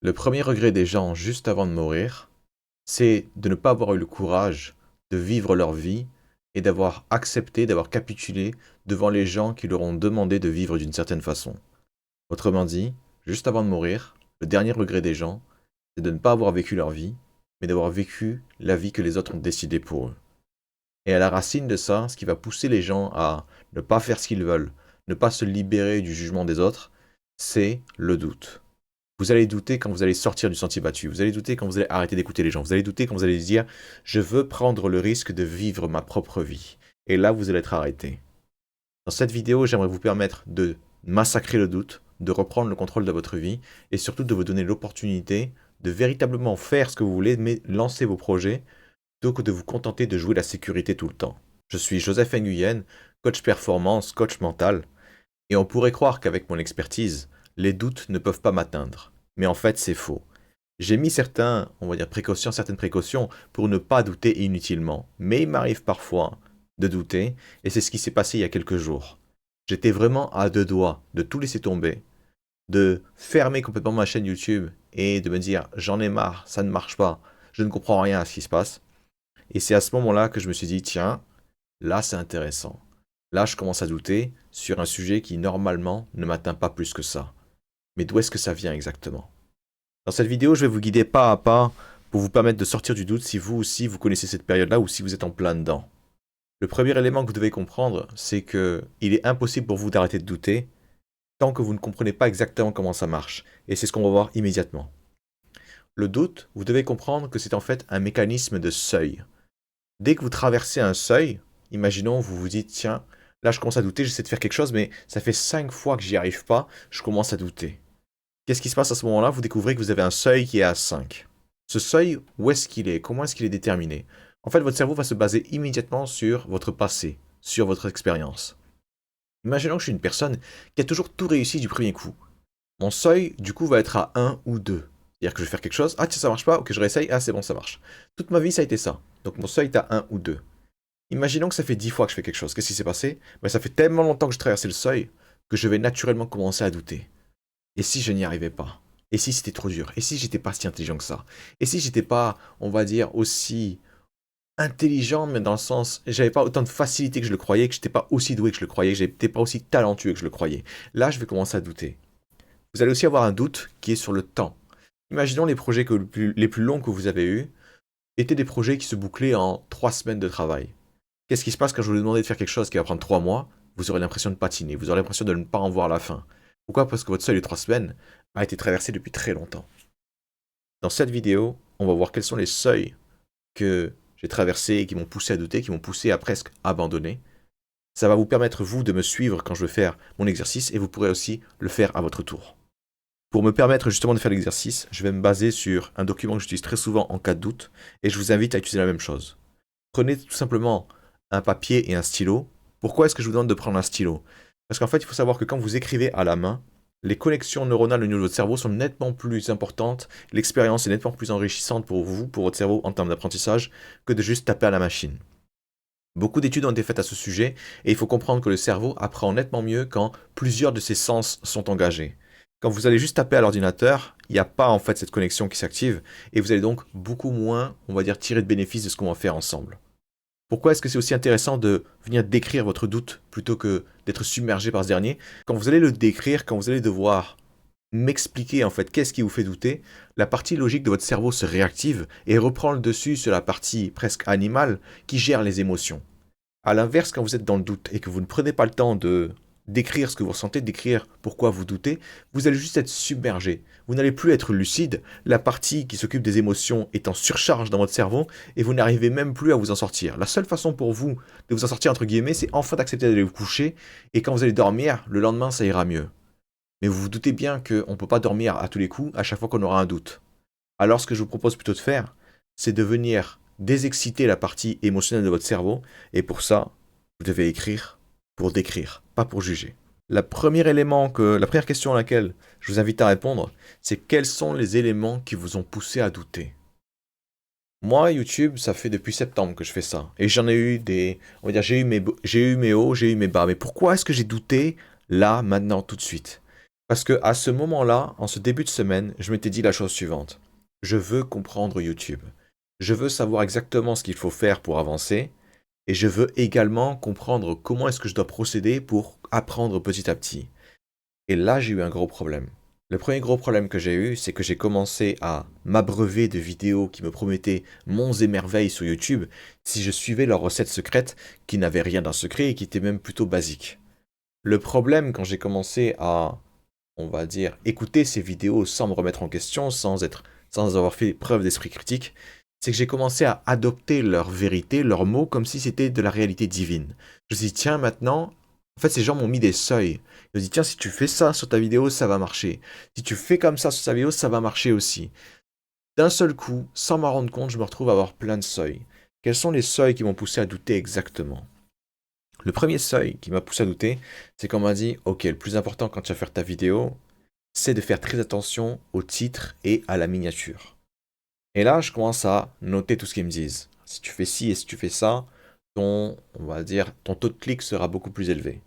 Le premier regret des gens juste avant de mourir, c'est de ne pas avoir eu le courage de vivre leur vie et d'avoir accepté, d'avoir capitulé devant les gens qui leur ont demandé de vivre d'une certaine façon. Autrement dit, juste avant de mourir, le dernier regret des gens, c'est de ne pas avoir vécu leur vie, mais d'avoir vécu la vie que les autres ont décidé pour eux. Et à la racine de ça, ce qui va pousser les gens à ne pas faire ce qu'ils veulent, ne pas se libérer du jugement des autres, c'est le doute. Vous allez douter quand vous allez sortir du sentier battu. Vous allez douter quand vous allez arrêter d'écouter les gens. Vous allez douter quand vous allez dire je veux prendre le risque de vivre ma propre vie. Et là, vous allez être arrêté. Dans cette vidéo, j'aimerais vous permettre de massacrer le doute, de reprendre le contrôle de votre vie et surtout de vous donner l'opportunité de véritablement faire ce que vous voulez, mais lancer vos projets plutôt que de vous contenter de jouer la sécurité tout le temps. Je suis Joseph Nguyen, coach performance, coach mental, et on pourrait croire qu'avec mon expertise, les doutes ne peuvent pas m'atteindre. Mais en fait, c'est faux. J'ai mis certaines précautions pour ne pas douter inutilement. Mais il m'arrive parfois de douter, et c'est ce qui s'est passé il y a quelques jours. J'étais vraiment à deux doigts de tout laisser tomber, de fermer complètement ma chaîne YouTube et de me dire j'en ai marre, ça ne marche pas, je ne comprends rien à ce qui se passe. Et c'est à ce moment-là que je me suis dit tiens, là c'est intéressant. Là je commence à douter sur un sujet qui normalement ne m'atteint pas plus que ça. Mais d'où est-ce que ça vient exactement? Dans cette vidéo, je vais vous guider pas à pas pour vous permettre de sortir du doute si vous aussi vous connaissez cette période-là ou si vous êtes en plein dedans. Le premier élément que vous devez comprendre, c'est que il est impossible pour vous d'arrêter de douter tant que vous ne comprenez pas exactement comment ça marche. Et c'est ce qu'on va voir immédiatement. Le doute, vous devez comprendre que c'est en fait un mécanisme de seuil. Dès que vous traversez un seuil, imaginons, vous vous dites, tiens, là je commence à douter, j'essaie de faire quelque chose, mais ça fait 5 fois que j'y arrive pas, je commence à douter. Qu'est-ce qui se passe à ce moment-là? Vous découvrez que vous avez un seuil qui est à 5. Ce seuil, où est-ce qu'il est? Comment est-ce qu'il est déterminé? En fait, votre cerveau va se baser immédiatement sur votre passé, sur votre expérience. Imaginons que je suis une personne qui a toujours tout réussi du premier coup. Mon seuil, du coup, va être à 1 ou 2. C'est-à-dire que je vais faire quelque chose, ah tiens, ça marche pas, ok, je réessaye, ah c'est bon, ça marche. Toute ma vie, ça a été ça. Donc mon seuil est à 1 ou 2. Imaginons que ça fait 10 fois que je fais quelque chose. Qu'est-ce qui s'est passé? Ben, ça fait tellement longtemps que je traversais le seuil que je vais naturellement commencer à douter. Et si je n'y arrivais pas? Et si c'était trop dur? Et si j'étais pas si intelligent que ça? Et si j'étais pas, on va dire, aussi intelligent, mais dans le sens, j'avais pas autant de facilité que je le croyais, que j'étais pas aussi doué que je le croyais, que j'étais pas aussi talentueux que je le croyais. Là, je vais commencer à douter. Vous allez aussi avoir un doute qui est sur le temps. Imaginons les projets les plus longs que vous avez eus étaient des projets qui se bouclaient en 3 semaines de travail. Qu'est-ce qui se passe quand je vous demande de faire quelque chose qui va prendre 3 mois? Vous aurez l'impression de patiner, vous aurez l'impression de ne pas en voir la fin. Pourquoi? Parce que votre seuil de 3 semaines a été traversé depuis très longtemps. Dans cette vidéo, on va voir quels sont les seuils que j'ai traversés et qui m'ont poussé à douter, qui m'ont poussé à presque abandonner. Ça va vous permettre, vous, de me suivre quand je vais faire mon exercice et vous pourrez aussi le faire à votre tour. Pour me permettre justement de faire l'exercice, je vais me baser sur un document que j'utilise très souvent en cas de doute et je vous invite à utiliser la même chose. Prenez tout simplement un papier et un stylo. Pourquoi est-ce que je vous demande de prendre un stylo? Parce qu'en fait, il faut savoir que quand vous écrivez à la main, les connexions neuronales au niveau de votre cerveau sont nettement plus importantes, l'expérience est nettement plus enrichissante pour vous, pour votre cerveau en termes d'apprentissage, que de juste taper à la machine. Beaucoup d'études ont été faites à ce sujet et il faut comprendre que le cerveau apprend nettement mieux quand plusieurs de ses sens sont engagés. Quand vous allez juste taper à l'ordinateur, il n'y a pas en fait cette connexion qui s'active et vous allez donc beaucoup moins, on va dire, tirer de bénéfice de ce qu'on va faire ensemble. Pourquoi est-ce que c'est aussi intéressant de venir décrire votre doute plutôt que d'être submergé par ce dernier? Quand vous allez le décrire, quand vous allez devoir m'expliquer en fait qu'est-ce qui vous fait douter, la partie logique de votre cerveau se réactive et reprend le dessus sur la partie presque animale qui gère les émotions. À l'inverse, quand vous êtes dans le doute et que vous ne prenez pas le temps de d'écrire ce que vous ressentez, d'écrire pourquoi vous doutez, vous allez juste être submergé. Vous n'allez plus être lucide, la partie qui s'occupe des émotions est en surcharge dans votre cerveau et vous n'arrivez même plus à vous en sortir. La seule façon pour vous de vous en sortir, entre guillemets, c'est enfin d'accepter d'aller vous coucher et quand vous allez dormir, le lendemain, ça ira mieux. Mais vous vous doutez bien qu'on ne peut pas dormir à tous les coups à chaque fois qu'on aura un doute. Alors ce que je vous propose plutôt de faire, c'est de venir désexciter la partie émotionnelle de votre cerveau, et pour ça, vous devez écrire pour décrire, pas pour juger. La première question à laquelle je vous invite à répondre, c'est quels sont les éléments qui vous ont poussé à douter? Moi, YouTube, ça fait depuis septembre que je fais ça. Et j'en ai eu on va dire, j'ai eu mes hauts, j'ai eu mes bas. Mais pourquoi est-ce que j'ai douté là, maintenant, tout de suite? Parce que à ce moment-là, en ce début de semaine, je m'étais dit la chose suivante. Je veux comprendre YouTube. Je veux savoir exactement ce qu'il faut faire pour avancer. Et je veux également comprendre comment est-ce que je dois procéder pour apprendre petit à petit. Et là, j'ai eu un gros problème. Le premier gros problème que j'ai eu, c'est que j'ai commencé à m'abreuver de vidéos qui me promettaient monts et merveilles sur YouTube si je suivais leurs recettes secrètes qui n'avaient rien d'un secret et qui étaient même plutôt basiques. Le problème quand j'ai commencé à, on va dire, écouter ces vidéos sans me remettre en question, sans avoir fait preuve d'esprit critique, c'est que j'ai commencé à adopter leur vérité, leurs mots, comme si c'était de la réalité divine. Je me suis dit, tiens, maintenant, en fait, ces gens m'ont mis des seuils. Ils m'ont dit, tiens, si tu fais ça sur ta vidéo, ça va marcher. Si tu fais comme ça sur ta vidéo, ça va marcher aussi. D'un seul coup, sans m'en rendre compte, je me retrouve à avoir plein de seuils. Quels sont les seuils qui m'ont poussé à douter exactement? Le premier seuil qui m'a poussé à douter, c'est qu'on m'a dit, ok, le plus important quand tu vas faire ta vidéo, c'est de faire très attention au titre et à la miniature. Et là, je commence à noter tout ce qu'ils me disent. Si tu fais ci et si tu fais ça, on va dire, ton taux de clic sera beaucoup plus élevé.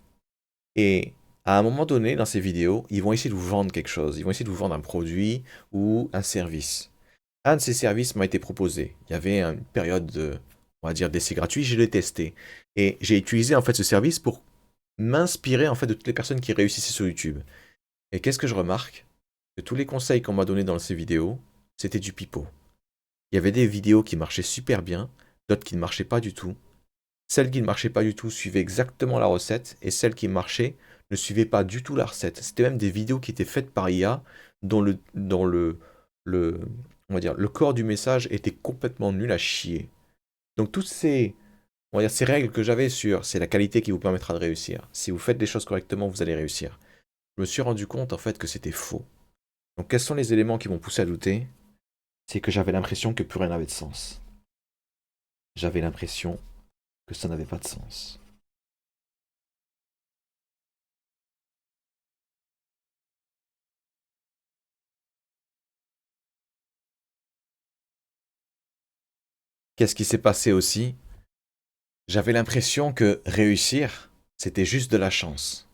Et à un moment donné, dans ces vidéos, ils vont essayer de vous vendre quelque chose. Ils vont essayer de vous vendre un produit ou un service. Un de ces services m'a été proposé. Il y avait une période de, on va dire, d'essai gratuit. Je l'ai testé. Et j'ai utilisé en fait ce service pour m'inspirer en fait de toutes les personnes qui réussissaient sur YouTube. Et qu'est-ce que je remarque? Que tous les conseils qu'on m'a donnés dans ces vidéos, c'était du pipeau. Il y avait des vidéos qui marchaient super bien, d'autres qui ne marchaient pas du tout. Celles qui ne marchaient pas du tout suivaient exactement la recette, et celles qui marchaient ne suivaient pas du tout la recette. C'était même des vidéos qui étaient faites par IA, dont on va dire, le corps du message était complètement nul à chier. Donc toutes ces, on va dire, ces règles que j'avais sur c'est la qualité qui vous permettra de réussir. Si vous faites les choses correctement, vous allez réussir. Je me suis rendu compte en fait que c'était faux. Donc quels sont les éléments qui m'ont poussé à douter? C'est que j'avais l'impression que plus rien n'avait de sens. J'avais l'impression que ça n'avait pas de sens. Qu'est-ce qui s'est passé aussi? J'avais l'impression que réussir, c'était juste de la chance.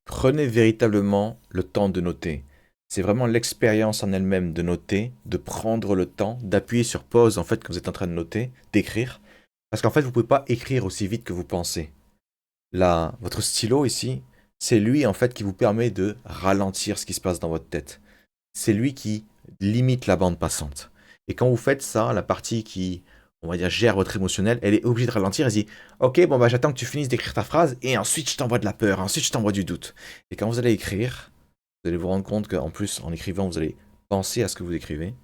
Prenez véritablement le temps de noter. C'est vraiment l'expérience en elle-même de noter, de prendre le temps, d'appuyer sur pause en fait quand vous êtes en train de noter, d'écrire. Parce qu'en fait, vous ne pouvez pas écrire aussi vite que vous pensez. Là, votre stylo ici, c'est lui en fait qui vous permet de ralentir ce qui se passe dans votre tête. C'est lui qui limite la bande passante. Et quand vous faites ça, la partie qui, on va dire, gère votre émotionnel, elle est obligée de ralentir. Elle se dit, ok, bon bah j'attends que tu finisses d'écrire ta phrase et ensuite je t'envoie de la peur, ensuite je t'envoie du doute. Et quand vous allez écrire, vous allez vous rendre compte qu'en plus, en écrivant, vous allez penser à ce que vous écrivez.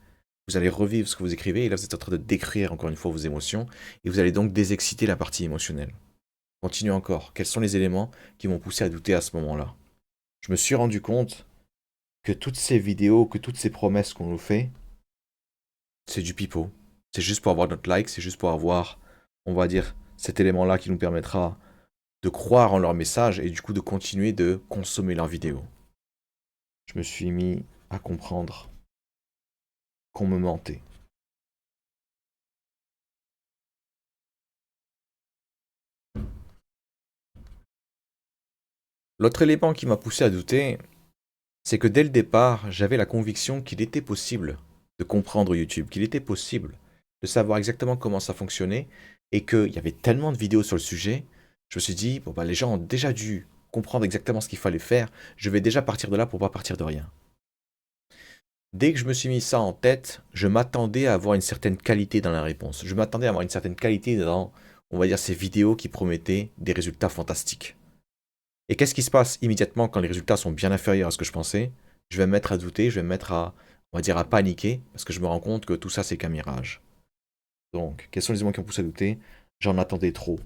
Vous allez revivre ce que vous écrivez et là vous êtes en train de décrire encore une fois vos émotions et vous allez donc désexciter la partie émotionnelle. Continuez encore. Quels sont les éléments qui m'ont poussé à douter à ce moment-là? Je me suis rendu compte que toutes ces vidéos, que toutes ces promesses qu'on nous fait, c'est du pipeau. C'est juste pour avoir notre like, c'est juste pour avoir, on va dire, cet élément-là qui nous permettra de croire en leur message et du coup de continuer de consommer leurs vidéos. Je me suis mis à comprendre qu'on me mentait. L'autre élément qui m'a poussé à douter, c'est que dès le départ, j'avais la conviction qu'il était possible de comprendre YouTube, qu'il était possible de savoir exactement comment ça fonctionnait et qu'il y avait tellement de vidéos sur le sujet, je me suis dit, bon bah les gens ont déjà dû comprendre exactement ce qu'il fallait faire, je vais déjà partir de là pour pas partir de rien. Dès que je me suis mis ça en tête, je m'attendais à avoir une certaine qualité dans la réponse. Je m'attendais à avoir une certaine qualité dans, on va dire, ces vidéos qui promettaient des résultats fantastiques. Et qu'est-ce qui se passe immédiatement quand les résultats sont bien inférieurs à ce que je pensais? Je vais me mettre à douter, je vais me mettre à, on va dire, à paniquer, parce que je me rends compte que tout ça, c'est qu'un mirage. Donc, quels sont les éléments qui ont poussé à douter? J'en attendais trop.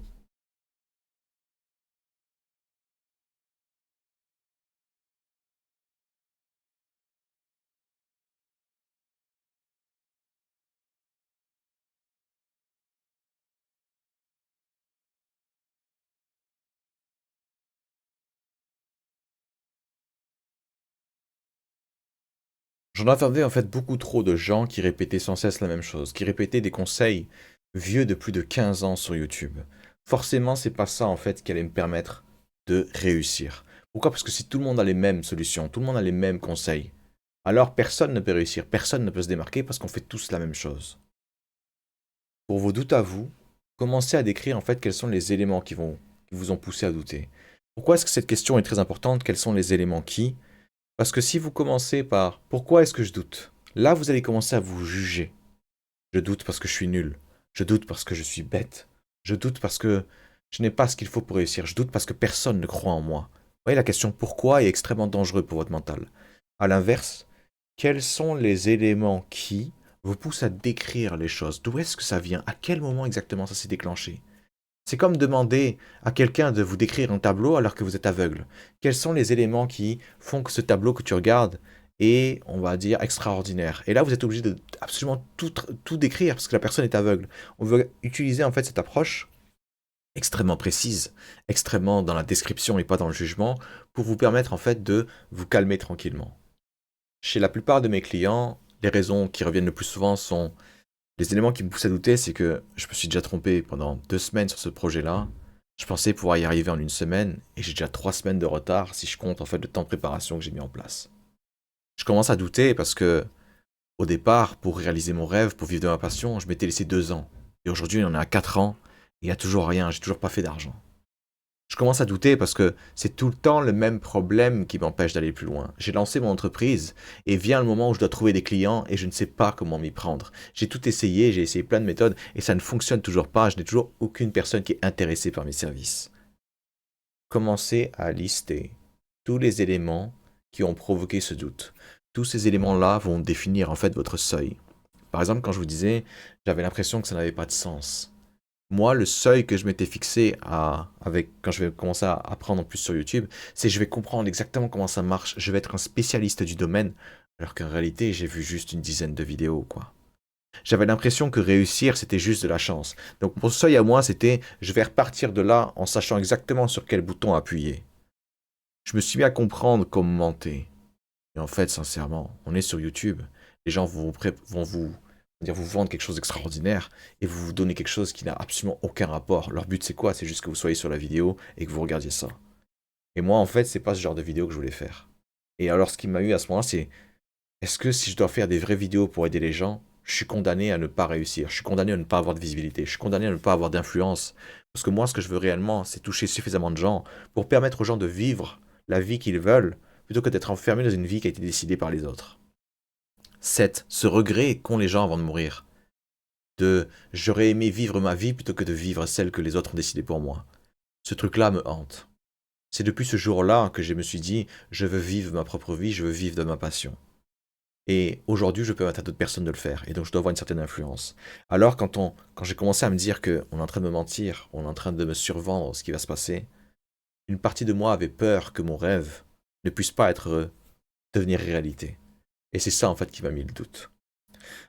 J'en entendais en fait beaucoup trop de gens qui répétaient sans cesse la même chose, qui répétaient des conseils vieux de plus de 15 ans sur YouTube. Forcément, c'est pas ça en fait qui allait me permettre de réussir. Pourquoi? Parce que si tout le monde a les mêmes solutions, tout le monde a les mêmes conseils, alors personne ne peut réussir, personne ne peut se démarquer parce qu'on fait tous la même chose. Pour vos doutes à vous, commencez à décrire en fait quels sont les éléments qui vous ont poussé à douter. Pourquoi est-ce que cette question est très importante? Quels sont les éléments qui? Parce que si vous commencez par pourquoi est-ce que je doute? Là, vous allez commencer à vous juger. Je doute parce que je suis nul. Je doute parce que je suis bête. Je doute parce que je n'ai pas ce qu'il faut pour réussir. Je doute parce que personne ne croit en moi. Vous voyez, la question pourquoi est extrêmement dangereuse pour votre mental. À l'inverse, quels sont les éléments qui vous poussent à décrire les choses? D'où est-ce que ça vient? À quel moment exactement ça s'est déclenché? C'est comme demander à quelqu'un de vous décrire un tableau alors que vous êtes aveugle. Quels sont les éléments qui font que ce tableau que tu regardes est, on va dire, extraordinaire? Et là, vous êtes obligé de absolument tout décrire parce que la personne est aveugle. On veut utiliser en fait cette approche extrêmement précise, extrêmement dans la description et pas dans le jugement, pour vous permettre en fait de vous calmer tranquillement. Chez la plupart de mes clients, les raisons qui reviennent le plus souvent sont les éléments qui me poussent à douter, c'est que je me suis déjà trompé pendant 2 semaines sur ce projet-là. Je pensais pouvoir y arriver en une semaine, et j'ai déjà 3 semaines de retard si je compte en fait le temps de préparation que j'ai mis en place. Je commence à douter parce que, au départ, pour réaliser mon rêve, pour vivre de ma passion, je m'étais laissé 2 ans. Et aujourd'hui, on est à 4 ans, et il n'y a toujours rien, j'ai toujours pas fait d'argent. Je commence à douter parce que c'est tout le temps le même problème qui m'empêche d'aller plus loin. J'ai lancé mon entreprise et vient le moment où je dois trouver des clients et je ne sais pas comment m'y prendre. J'ai tout essayé, j'ai essayé plein de méthodes et ça ne fonctionne toujours pas. Je n'ai toujours aucune personne qui est intéressée par mes services. Commencez à lister tous les éléments qui ont provoqué ce doute. Tous ces éléments-là vont définir en fait votre seuil. Par exemple, quand je vous disais, j'avais l'impression que ça n'avait pas de sens. Moi, le seuil que je m'étais fixé quand je vais commencer à apprendre en plus sur YouTube, c'est je vais comprendre exactement comment ça marche, je vais être un spécialiste du domaine, alors qu'en réalité, j'ai vu juste une dizaine de vidéos, quoi. J'avais l'impression que réussir, c'était juste de la chance. Donc mon seuil à moi, c'était je vais repartir de là en sachant exactement sur quel bouton appuyer. Je me suis mis à comprendre comment monter. Et en fait, sincèrement, on est sur YouTube. Les gens vont vous vendre quelque chose d'extraordinaire et vous donner quelque chose qui n'a absolument aucun rapport. Leur but, c'est quoi? C'est juste que vous soyez sur la vidéo et que vous regardiez ça. Et moi, en fait, c'est pas ce genre de vidéo que je voulais faire. Et alors, ce qui m'a eu à ce moment-là, c'est est-ce que si je dois faire des vraies vidéos pour aider les gens, je suis condamné à ne pas réussir? Je suis condamné à ne pas avoir de visibilité? Je suis condamné à ne pas avoir d'influence? Parce que moi, ce que je veux réellement, c'est toucher suffisamment de gens pour permettre aux gens de vivre la vie qu'ils veulent plutôt que d'être enfermés dans une vie qui a été décidée par les autres. 7. Ce regret qu'ont les gens avant de mourir. De j'aurais aimé vivre ma vie plutôt que de vivre celle que les autres ont décidée pour moi. Ce truc-là me hante. C'est depuis ce jour-là que je me suis dit, je veux vivre ma propre vie, je veux vivre de ma passion. Et aujourd'hui, je peux permettre à d'autres personnes de le faire, et donc je dois avoir une certaine influence. Alors quand j'ai commencé à me dire qu'on est en train de me mentir, on est en train de me survendre ce qui va se passer, une partie de moi avait peur que mon rêve ne puisse pas devenir réalité. Et c'est ça en fait qui m'a mis le doute.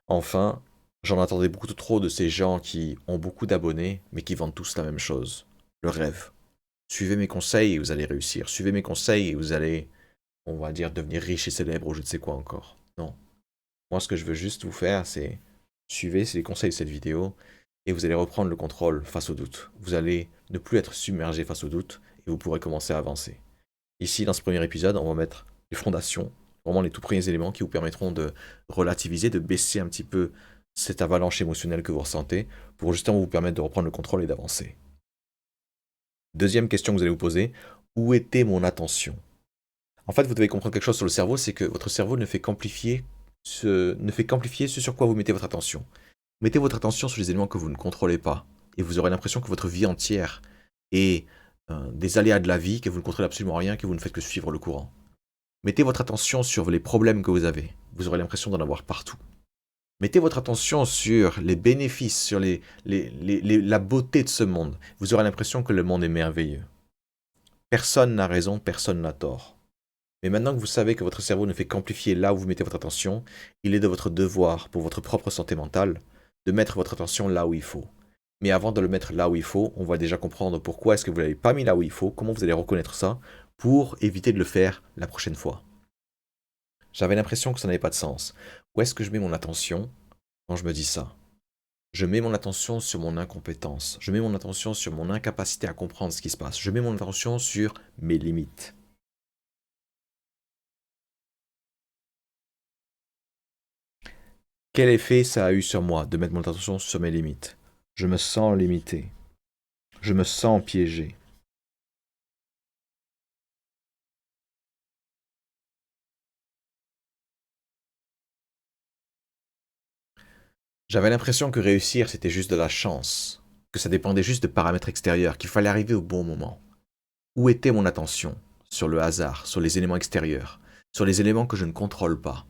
Enfin, j'en attendais beaucoup trop de ces gens qui ont beaucoup d'abonnés, mais qui vendent tous la même chose, le rêve. Suivez mes conseils et vous allez réussir. Suivez mes conseils et vous allez, on va dire, devenir riche et célèbre ou je ne sais quoi encore. Non. Moi, ce que je veux juste vous faire, c'est suivez les conseils de cette vidéo et vous allez reprendre le contrôle face au doute. Vous allez ne plus être submergé face au doute et vous pourrez commencer à avancer. Ici, dans ce premier épisode, on va mettre les fondations, vraiment les tout premiers éléments qui vous permettront de relativiser, de baisser un petit peu cette avalanche émotionnelle que vous ressentez pour justement vous permettre de reprendre le contrôle et d'avancer. Deuxième question que vous allez vous poser, où était mon attention? En fait, vous devez comprendre quelque chose sur le cerveau, c'est que votre cerveau ne fait qu'amplifier ce sur quoi vous mettez votre attention. Mettez votre attention sur les éléments que vous ne contrôlez pas, et vous aurez l'impression que votre vie entière est des aléas de la vie, que vous ne contrôlez absolument rien, que vous ne faites que suivre le courant. Mettez votre attention sur les problèmes que vous avez, vous aurez l'impression d'en avoir partout. Mettez votre attention sur les bénéfices, sur la beauté de ce monde, vous aurez l'impression que le monde est merveilleux. Personne n'a raison, personne n'a tort. Mais maintenant que vous savez que votre cerveau ne fait qu'amplifier là où vous mettez votre attention, il est de votre devoir, pour votre propre santé mentale, de mettre votre attention là où il faut. Mais avant de le mettre là où il faut, on va déjà comprendre pourquoi est-ce que vous ne l'avez pas mis là où il faut, comment vous allez reconnaître ça, pour éviter de le faire la prochaine fois. J'avais l'impression que ça n'avait pas de sens. Où est-ce que je mets mon attention quand je me dis ça? Je mets mon attention sur mon incompétence. Je mets mon attention sur mon incapacité à comprendre ce qui se passe. Je mets mon attention sur mes limites. Quel effet ça a eu sur moi de mettre mon attention sur mes limites? Je me sens limité. Je me sens piégé. J'avais l'impression que réussir, c'était juste de la chance, que ça dépendait juste de paramètres extérieurs, qu'il fallait arriver au bon moment. Où était mon attention? Sur le hasard, sur les éléments extérieurs, sur les éléments que je ne contrôle pas.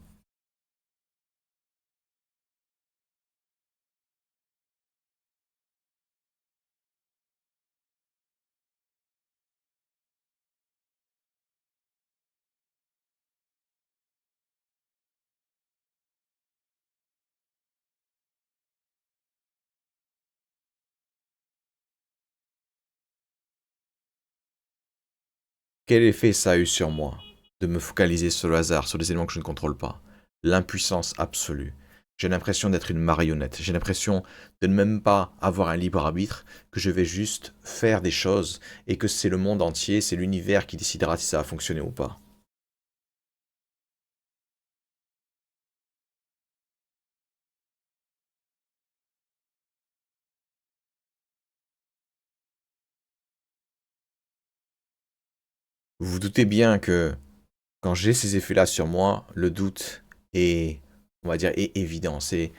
Quel effet ça a eu sur moi de me focaliser sur le hasard, sur les éléments que je ne contrôle pas? L'impuissance absolue. J'ai l'impression d'être une marionnette. J'ai l'impression de ne même pas avoir un libre arbitre, que je vais juste faire des choses et que c'est le monde entier, c'est l'univers qui décidera si ça va fonctionner ou pas. Vous vous doutez bien que quand j'ai ces effets-là sur moi, le doute est, on va dire, est évident. C'est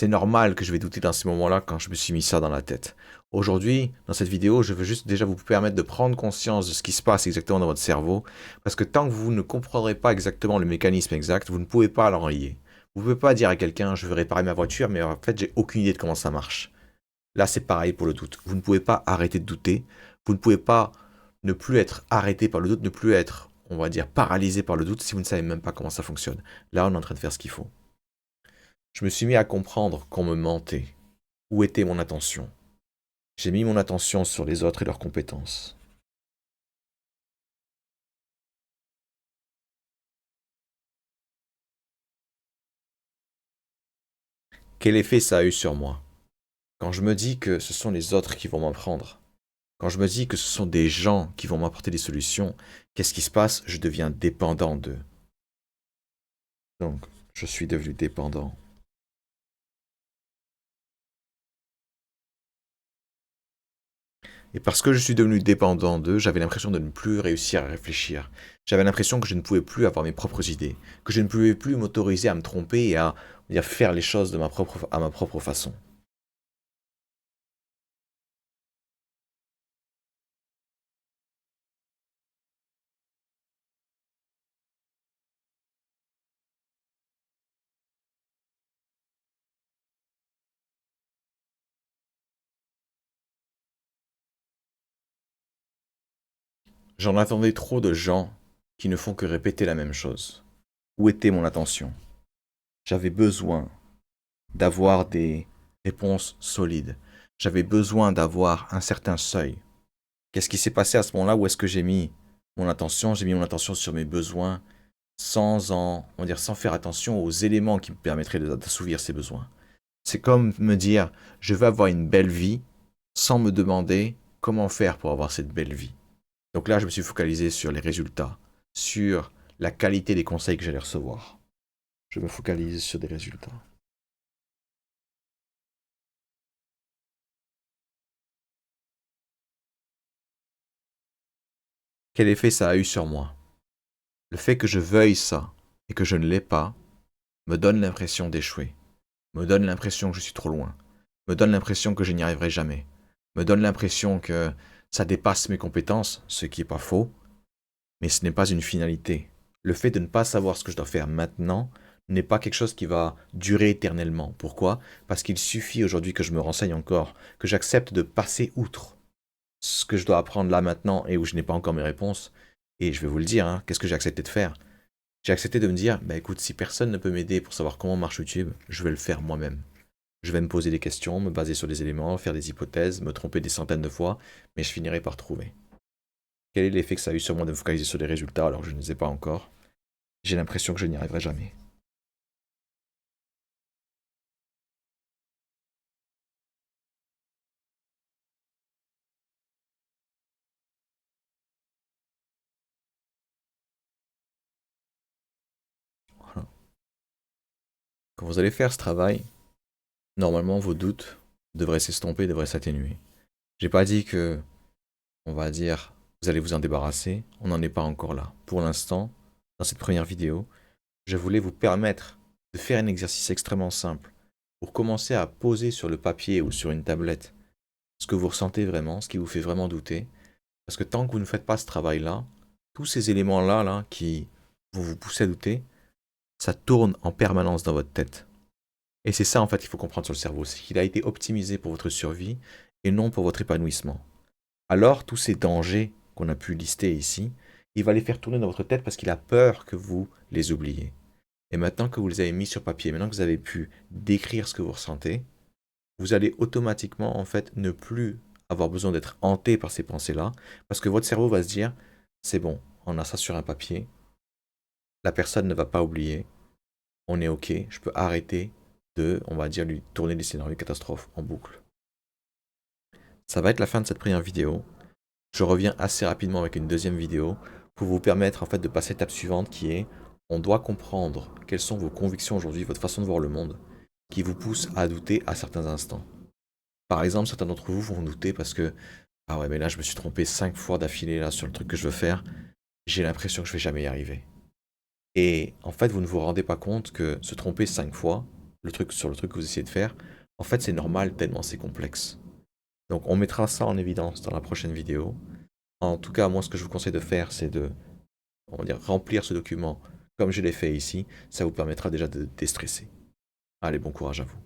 normal que je vais douter dans ces moments-là quand je me suis mis ça dans la tête. Aujourd'hui, dans cette vidéo, je veux juste déjà vous permettre de prendre conscience de ce qui se passe exactement dans votre cerveau, parce que tant que vous ne comprendrez pas exactement le mécanisme exact, vous ne pouvez pas l'enrayer. Vous ne pouvez pas dire à quelqu'un, je veux réparer ma voiture, mais en fait, j'ai aucune idée de comment ça marche. Là, c'est pareil pour le doute. Vous ne pouvez pas arrêter de douter. Vous ne pouvez pas ne plus être arrêté par le doute, ne plus être, on va dire, paralysé par le doute si vous ne savez même pas comment ça fonctionne. Là, on est en train de faire ce qu'il faut. Je me suis mis à comprendre qu'on me mentait. Où était mon attention? J'ai mis mon attention sur les autres et leurs compétences. Quel effet ça a eu sur moi? Quand je me dis que ce sont les autres qui vont m'en prendre, quand je me dis que ce sont des gens qui vont m'apporter des solutions, qu'est-ce qui se passe? Je deviens dépendant d'eux. Donc, je suis devenu dépendant. Et parce que je suis devenu dépendant d'eux, j'avais l'impression de ne plus réussir à réfléchir. J'avais l'impression que je ne pouvais plus avoir mes propres idées, que je ne pouvais plus m'autoriser à me tromper et à faire les choses à ma propre façon. J'en attendais trop de gens qui ne font que répéter la même chose. Où était mon attention? J'avais besoin d'avoir des réponses solides. J'avais besoin d'avoir un certain seuil. Qu'est-ce qui s'est passé à ce moment-là? Où est-ce que j'ai mis mon attention? J'ai mis mon attention sur mes besoins on va dire, sans faire attention aux éléments qui me permettraient d'assouvir ces besoins. C'est comme me dire, je veux avoir une belle vie sans me demander comment faire pour avoir cette belle vie. Donc là, je me suis focalisé sur les résultats, sur la qualité des conseils que j'allais recevoir. Je me focalise sur des résultats. Quel effet ça a eu sur moi? Le fait que je veuille ça et que je ne l'ai pas me donne l'impression d'échouer, me donne l'impression que je suis trop loin, me donne l'impression que je n'y arriverai jamais, me donne l'impression que ça dépasse mes compétences, ce qui n'est pas faux, mais ce n'est pas une finalité. Le fait de ne pas savoir ce que je dois faire maintenant n'est pas quelque chose qui va durer éternellement. Pourquoi? Parce qu'il suffit aujourd'hui que je me renseigne encore, que j'accepte de passer outre ce que je dois apprendre là maintenant et où je n'ai pas encore mes réponses. Et je vais vous le dire, hein, qu'est-ce que j'ai accepté de faire? J'ai accepté de me dire, bah écoute, si personne ne peut m'aider pour savoir comment marche YouTube, je vais le faire moi-même. Je vais me poser des questions, me baser sur des éléments, faire des hypothèses, me tromper des centaines de fois, mais je finirai par trouver. Quel est l'effet que ça a eu sur moi de me focaliser sur les résultats alors que je ne les ai pas encore? j'ai l'impression que je n'y arriverai jamais. Voilà. Quand vous allez faire ce travail, normalement vos doutes devraient s'estomper, devraient s'atténuer. J'ai pas dit que, on va dire, vous allez vous en débarrasser, on n'en est pas encore là. Pour l'instant, dans cette première vidéo, je voulais vous permettre de faire un exercice extrêmement simple pour commencer à poser sur le papier ou sur une tablette ce que vous ressentez vraiment, ce qui vous fait vraiment douter. Parce que tant que vous ne faites pas ce travail-là, tous ces éléments-là là, qui vont vous pousser à douter, ça tourne en permanence dans votre tête. Et c'est ça en fait qu'il faut comprendre sur le cerveau, c'est qu'il a été optimisé pour votre survie et non pour votre épanouissement. Alors tous ces dangers qu'on a pu lister ici, il va les faire tourner dans votre tête parce qu'il a peur que vous les oubliez. Et maintenant que vous les avez mis sur papier, maintenant que vous avez pu décrire ce que vous ressentez, vous allez automatiquement en fait ne plus avoir besoin d'être hanté par ces pensées-là, parce que votre cerveau va se dire, c'est bon, on a ça sur un papier, la personne ne va pas oublier, on est ok, je peux arrêter de, on va dire, lui tourner des scénarios catastrophes en boucle. Ça va être la fin de cette première vidéo. Je reviens assez rapidement avec une deuxième vidéo pour vous permettre en fait de passer à l'étape suivante qui est, on doit comprendre quelles sont vos convictions aujourd'hui, votre façon de voir le monde, qui vous pousse à douter à certains instants. Par exemple, certains d'entre vous vont douter parce que ah ouais, mais là je me suis trompé 5 fois d'affilée là sur le truc que je veux faire, j'ai l'impression que je vais jamais y arriver. Et en fait, vous ne vous rendez pas compte que se tromper 5 fois, sur le truc que vous essayez de faire, en fait c'est normal tellement c'est complexe. Donc on mettra ça en évidence dans la prochaine vidéo. En tout cas, moi ce que je vous conseille de faire, c'est de, on va dire, remplir ce document comme je l'ai fait ici. Ça vous permettra déjà de déstresser. Allez, bon courage à vous.